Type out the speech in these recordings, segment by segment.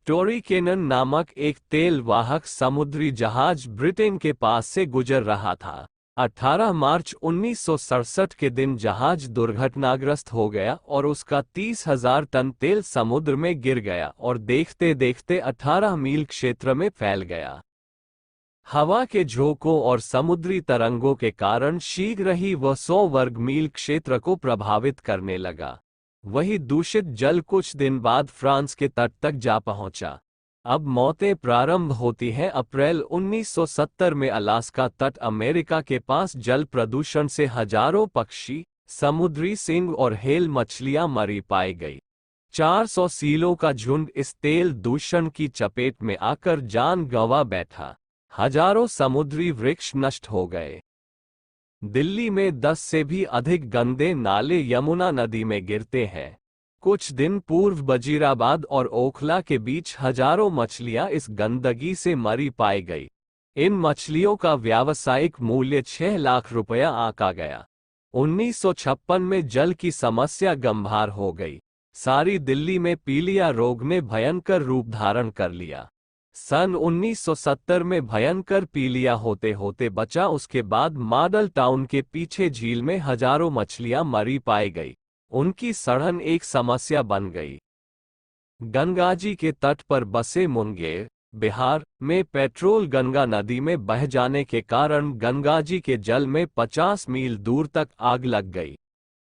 Tori Kenin नामक एक तेल वाहक समुद्री जहाज ब्रिटेन के पास से गुजर रहा था। 18 मार्च 1967 के दिन जहाज दुर्घटनाग्रस्त हो गया और उसका 30,000 टन तेल समुद्र में गिर गया और देखते देखते 18 मील क्षेत्र में फैल गया। हवा के झोंकों और समुद्री तरंगों के कारण शीघ्र ही वह 100 वर्ग मील क्षेत्र को प्रभावित करने लगा। वही दूषित जल कुछ दिन बाद फ्रांस के तट तक जा पहुंचा। अब मौतें प्रारंभ होती हैं। अप्रैल 1970 में अलास्का तट अमेरिका के पास जल प्रदूषण से हजारों पक्षी, समुद्री सिंह और हेल मछलियां मरी पाई गई। 400 सीलों का झुंड इस तेल दूषण की चपेट में आकर जान गंवा बैठा। हजारों समुद्री वृक्ष नष्ट हो गए। दिल्ली में 10 से भी अधिक गंदे नाले यमुना नदी में गिरते हैं। कुछ दिन पूर्व वजीराबाद और ओखला के बीच हजारों मछलियां इस गंदगी से मरी पाई गई। इन मछलियों का व्यावसायिक मूल्य 6 लाख रुपया आंका गया। 1956 में जल की समस्या गंभीर हो गई। सारी दिल्ली में पीलिया रोग ने भयंकर रूप धारण कर लिया। सन 1970 में भयंकर पीलिया होते होते बचा। उसके बाद मॉडल टाउन के पीछे झील में हजारों मछलियां मरी पाई गई। उनकी सड़न एक समस्या बन गई। गंगाजी के तट पर बसे मुंगेर, बिहार में पेट्रोल गंगा नदी में बह जाने के कारण गंगाजी के जल में 50 मील दूर तक आग लग गई।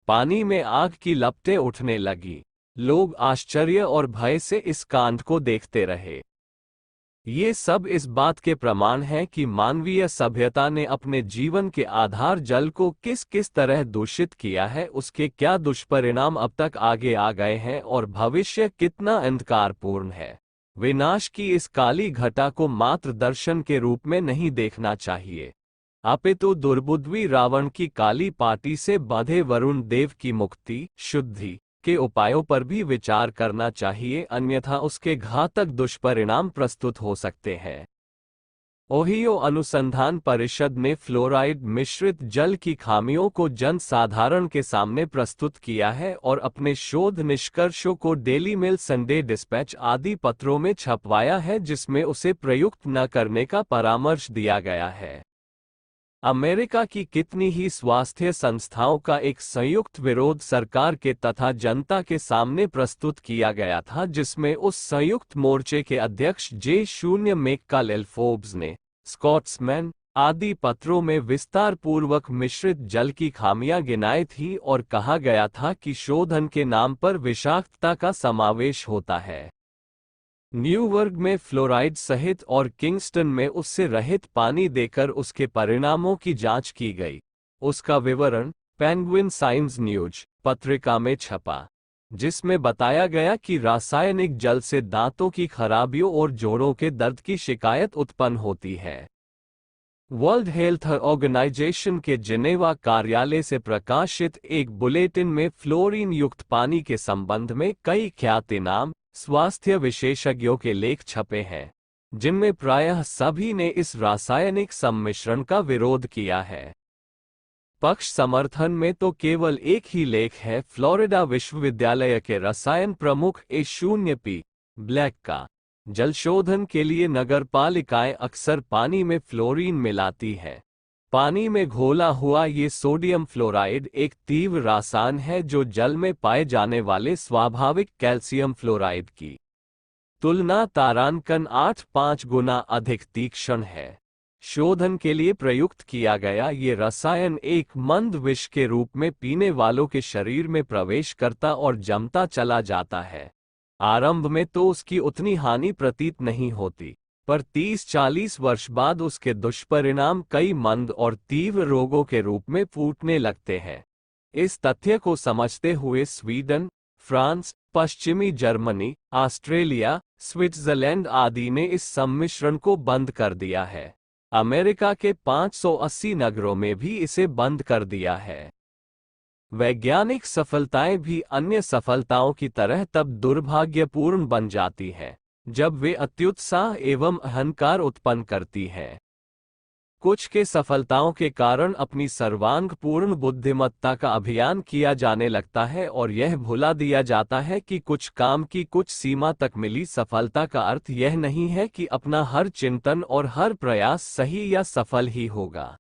पानी में आग की लपटें उठने लगी। लोग आश्चर्य और भय से इस कांड को देखते रहे। ये सब इस बात के प्रमाण हैं कि मानवीय सभ्यता ने अपने जीवन के आधार जल को किस किस तरह दूषित किया है, उसके क्या दुष्परिणाम अब तक आगे आ गए हैं और भविष्य कितना अंधकारपूर्ण है। विनाश की इस काली घटा को मात्र दर्शन के रूप में नहीं देखना चाहिए, अपितु दुर्बुद्धि रावण की काली पाटी से बंधे वरुण देव की मुक्ति, शुद्धि के उपायों पर भी विचार करना चाहिए, अन्यथा उसके घातक दुष्परिणाम प्रस्तुत हो सकते हैं। ओहियो अनुसंधान परिषद ने फ्लोराइड मिश्रित जल की खामियों को जन साधारण के सामने प्रस्तुत किया है और अपने शोध निष्कर्षों को डेली मेल, संडे डिस्पैच आदि पत्रों में छपवाया है, जिसमें उसे प्रयुक्त न करने का परामर्श दिया गया है। अमेरिका की कितनी ही स्वास्थ्य संस्थाओं का एक संयुक्त विरोध सरकार के तथा जनता के सामने प्रस्तुत किया गया था, जिसमें उस संयुक्त मोर्चे के अध्यक्ष J. मैक्कालेल फोर्ब्स ने स्कॉट्समैन आदि पत्रों में विस्तार पूर्वक मिश्रित जल की खामियां गिनाई थी और कहा गया था कि शोधन के नाम पर विषाक्तता का समावेश होता है। न्यूवर्ग में फ्लोराइड सहित और किंगस्टन में उससे रहित पानी देकर उसके परिणामों की जांच की गई। उसका विवरण पेंगुइन साइंस न्यूज पत्रिका में छपा, जिसमें बताया गया कि रासायनिक जल से दांतों की खराबियों और जोड़ों के दर्द की शिकायत उत्पन्न होती है। वर्ल्ड हेल्थ ऑर्गेनाइजेशन के जिनेवा कार्यालय से प्रकाशित एक बुलेटिन में फ्लोरीन युक्त पानी के संबंध में कई ख्यातिनाम स्वास्थ्य विशेषज्ञों के लेख छपे हैं, जिनमें प्रायः सभी ने इस रासायनिक सम्मिश्रण का विरोध किया है। पक्ष समर्थन में तो केवल एक ही लेख है, फ्लोरिडा विश्वविद्यालय के रसायन प्रमुख A0P ब्लैक का। जलशोधन के लिए नगरपालिकाएं अक्सर पानी में फ्लोरीन मिलाती हैं। पानी में घोला हुआ ये सोडियम फ्लोराइड एक तीव्र रसायन है जो जल में पाए जाने वाले स्वाभाविक कैल्शियम फ्लोराइड की तुलना तारांकन 8-5 गुना अधिक तीक्ष्ण है। शोधन के लिए प्रयुक्त किया गया ये रसायन एक मंद विष के रूप में पीने वालों के शरीर में प्रवेश करता और जमता चला जाता है। आरंभ में तो उसकी उतनी हानि प्रतीत नहीं होती, पर 30-40 वर्ष बाद उसके दुष्परिणाम कई मंद और तीव्र रोगों के रूप में फूटने लगते हैं। इस तथ्य को समझते हुए स्वीडन, फ्रांस, पश्चिमी जर्मनी, ऑस्ट्रेलिया, स्विट्जरलैंड आदि ने इस सम्मिश्रण को बंद कर दिया है। अमेरिका के 580 नगरों में भी इसे बंद कर दिया है। वैज्ञानिक सफलताएं भी अन्य सफलताओं की तरह तब दुर्भाग्यपूर्ण बन जाती हैं, जब वे अत्युत्साह एवं अहंकार उत्पन्न करती हैं। कुछ के सफलताओं के कारण अपनी सर्वांगपूर्ण बुद्धिमत्ता का अभियान किया जाने लगता है और यह भुला दिया जाता है कि कुछ काम की कुछ सीमा तक मिली सफलता का अर्थ यह नहीं है कि अपना हर चिंतन और हर प्रयास सही या सफल ही होगा।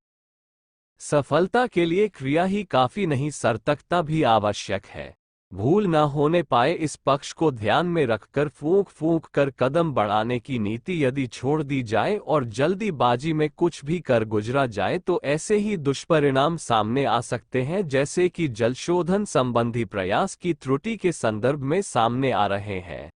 सफलता के लिए क्रिया ही काफी नहीं, सतर्कता भी आवश्यक है। भूल न होने पाए इस पक्ष को ध्यान में रखकर फूंक फूंक कर कदम बढ़ाने की नीति यदि छोड़ दी जाए और जल्दीबाजी में कुछ भी कर गुजरा जाए तो ऐसे ही दुष्परिणाम सामने आ सकते हैं जैसे कि जलशोधन संबंधी प्रयास की त्रुटि के संदर्भ में सामने आ रहे हैं।